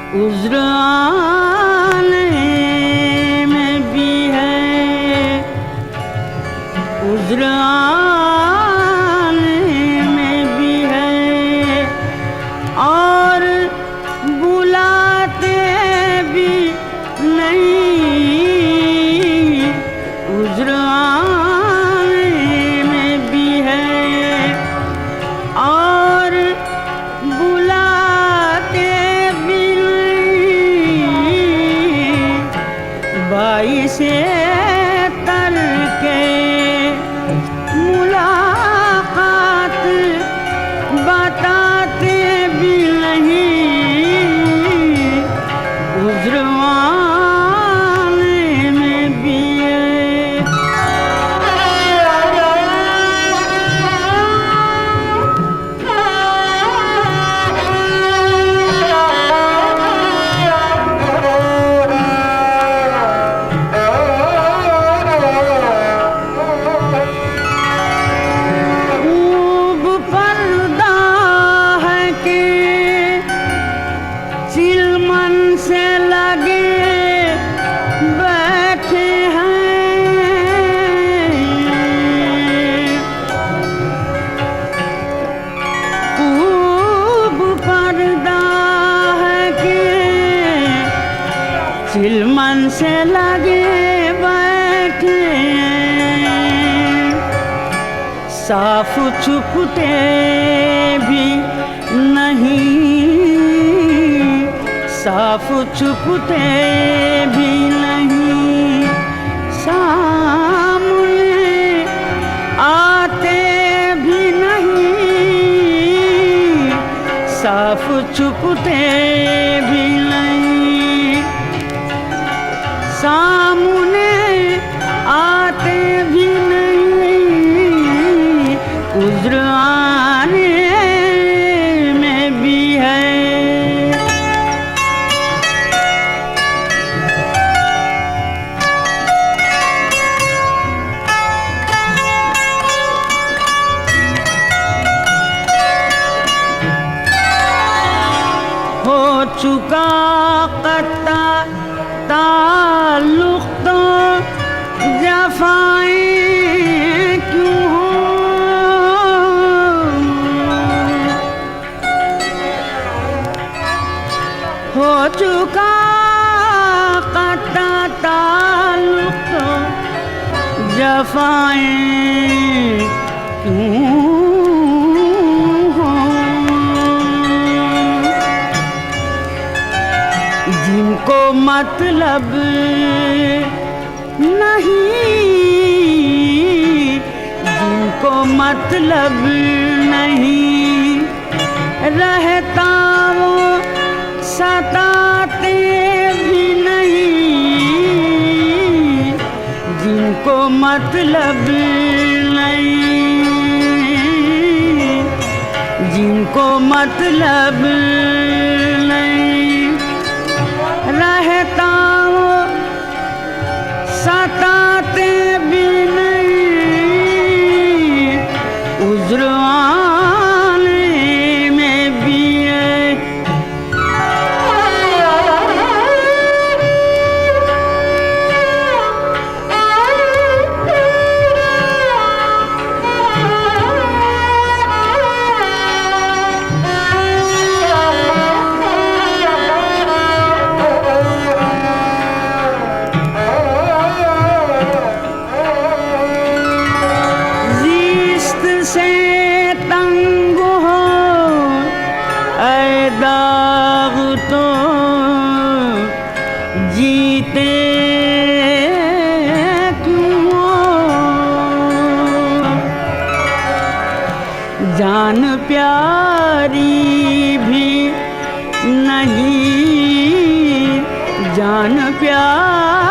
उज़्र आने में भी है, उज़्र आने में भी है, और बुलाते भी नहीं, उज़्र आने में भी है, और बुलाते भी नहीं, बाइसे तरके मुलाकात बताते भी नहीं, उज़्र आने में भी है। चिलमन से लगे बैठे हैं, खूब पर्दा है कि चिलमन से लगे बैठे हैं, साफ छुपते भी नहीं, साफ छुपते भी नहीं, सामने आते भी नहीं, साफ छुपते भी नहीं, सामने आते भी नहीं, उज़्र आने में भी है। हो चुका कत्ता ताल्लुक़ तो जफ़ाएं क्यों हो चुका कत्ता ताल्लुक़ तो जफ़ाएं क्यों जिनको मतलब नहीं, जिनको मतलब नहीं रहता वो सताते भी नहीं, जिनको मतलब नहीं, जिनको मतलब नहीं रहता वो सताते भी नहीं, उज़्र आने में भी है। से तंग हो ऐ दाग तो जीते क्यों हो, जान प्यारी भी नहीं, जान प्यारी